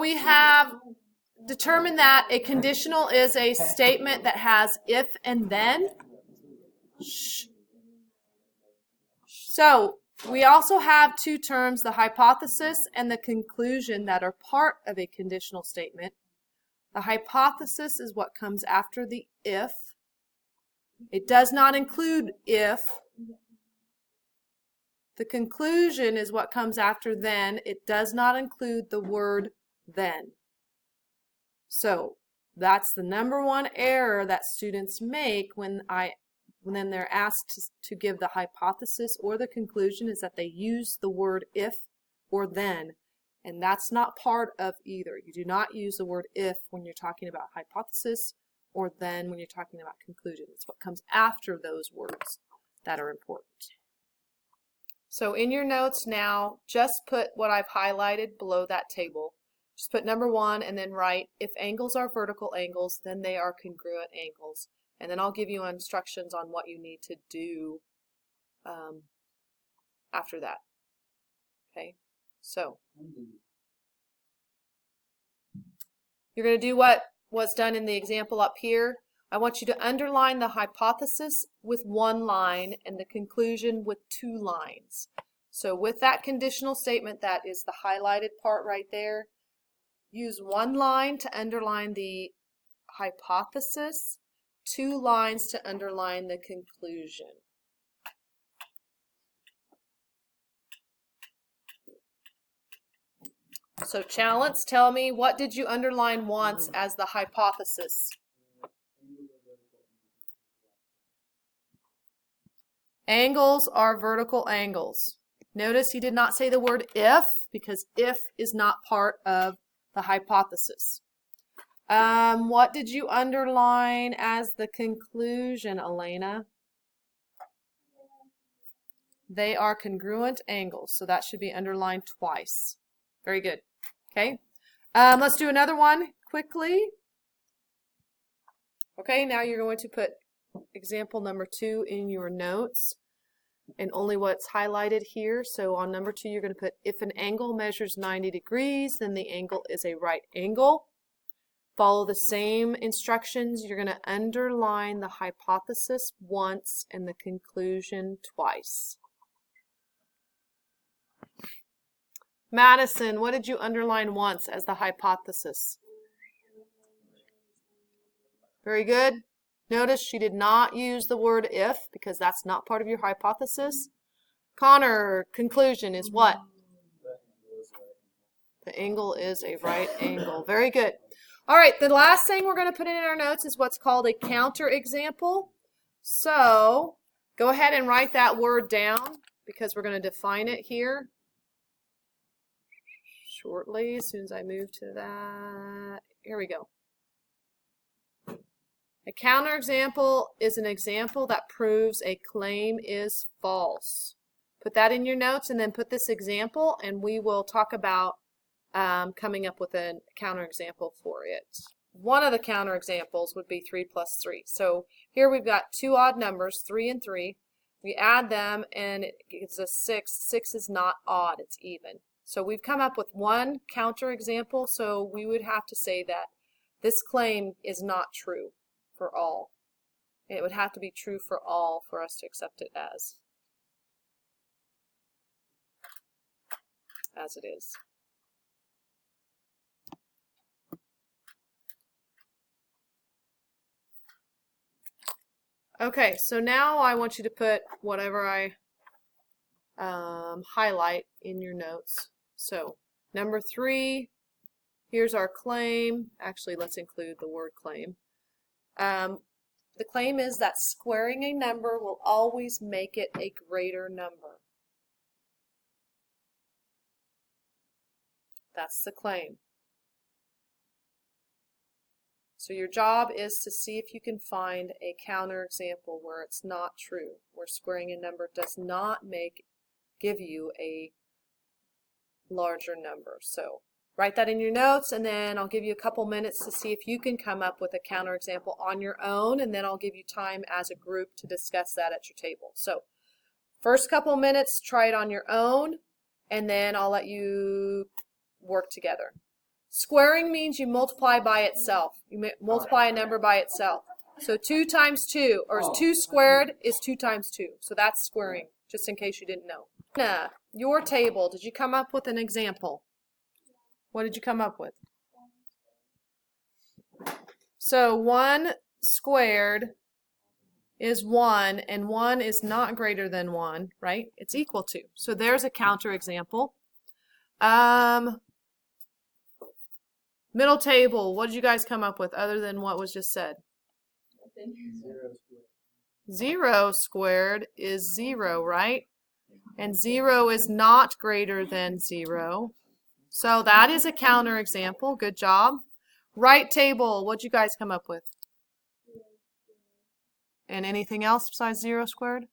we have determined that a conditional is a statement that has if and then. So we also have two terms, the hypothesis and the conclusion, that are part of a conditional statement. The hypothesis is what comes after the if. It does not include if. The conclusion is what comes after then. It does not include the word then. So that's the number one error that students make when they're asked to give the hypothesis or the conclusion, is that they use the word if or then. And that's not part of either. You do not use the word if when you're talking about hypothesis or then when you're talking about conclusion. It's what comes after those words that are important. So in your notes now, just put what I've highlighted below that table. Just put number 1 and then write, if angles are vertical angles, then they are congruent angles. And then I'll give you instructions on what you need to do after that. Okay, so you're going to do what was done in the example up here. I want you to underline the hypothesis with 1 line and the conclusion with 2 lines. So with that conditional statement, that is the highlighted part right there, use 1 line to underline the hypothesis, 2 lines to underline the conclusion. So challenge, tell me, what did you underline once as the hypothesis? Angles are vertical angles. Notice he did not say the word if, because if is not part of the hypothesis. What did you underline as the conclusion, Elena? They are congruent angles, so that should be underlined twice. Very good. Okay, let's do another one quickly. Okay, now you're going to put example number 2 in your notes, and only what's highlighted here. So on number 2, you're going to put, if an angle measures 90 degrees, then the angle is a right angle. Follow the same instructions. You're going to underline the hypothesis once and the conclusion twice. Madison, what did you underline once as the hypothesis? Very good. Notice she did not use the word if, because that's not part of your hypothesis. Connor, conclusion is what? The angle is a right angle. Very good. All right, the last thing we're going to put in our notes is what's called a counterexample. So go ahead and write that word down, because we're going to define it here shortly, as soon as I move to that. Here we go. A counterexample is an example that proves a claim is false. Put that in your notes and then put this example, and we will talk about coming up with a counterexample for it. One of the counterexamples would be 3 plus 3. So here we've got 2 odd numbers, 3 and 3. We add them and it gives us 6. 6 is not odd, it's even. So we've come up with one counterexample, so we would have to say that this claim is not true for all. It would have to be true for all for us to accept it as it is. Okay, so now I want you to put whatever I highlight in your notes. So number 3, here's our claim. Actually, let's include the word claim. The claim is that squaring a number will always make it a greater number. That's the claim. So your job is to see if you can find a counterexample where it's not true, where squaring a number does not give you a larger number. So write that in your notes, and then I'll give you a couple minutes to see if you can come up with a counterexample on your own, and then I'll give you time as a group to discuss that at your table. So first couple minutes, try it on your own, and then I'll let you work together. Squaring means you multiply by itself. You multiply a number by itself. So 2 times 2, or 2 squared is 2 times 2. So that's squaring, just in case you didn't know. Now, your table, did you come up with an example? What did you come up with? So 1 squared is 1, and 1 is not greater than 1, right? It's equal to. So there's a counterexample. Middle table, what did you guys come up with other than what was just said? 0 squared is 0, right? And 0 is not greater than 0. So that is a counterexample. Good job. Right table, what did you guys come up with? And anything else besides 0 squared?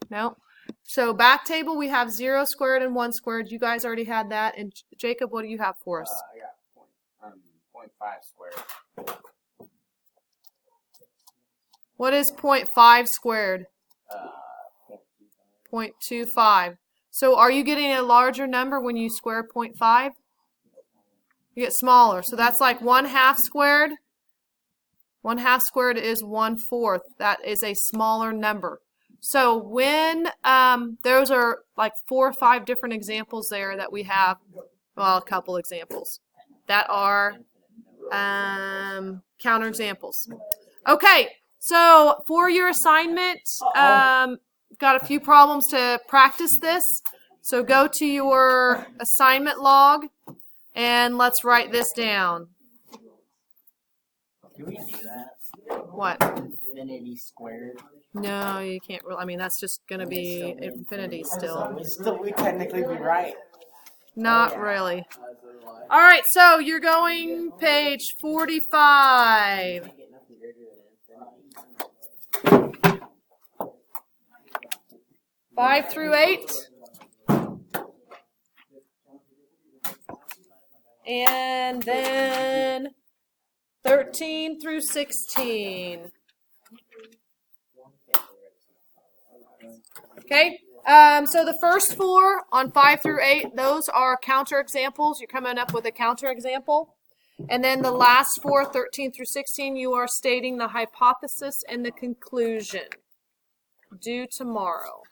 No. So back table, we have 0 squared and 1 squared. You guys already had that. And Jacob, what do you have for us? I got 0.5 squared. What is 0.5 squared? 0.25. So are you getting a larger number when you square 0.5? You get smaller. So that's like 1/2 squared. 1/2 squared is 1/4. That is a smaller number. So when those are like 4 or 5 different examples there that we have, well, a couple examples that are counterexamples. Okay, so for your assignment, got a few problems to practice this. So go to your assignment log and let's write this down. Can we do that? What? Infinity squared. No, you can't really. I mean, that's just going to be infinity still. We technically be right. Not really. All right, so you're going page 45. Five through 8. And then 13 through 16. Okay, so the first 4 on 5 through 8, those are counterexamples. You're coming up with a counterexample. And then the last 4, 13 through 16, you are stating the hypothesis and the conclusion. Due tomorrow.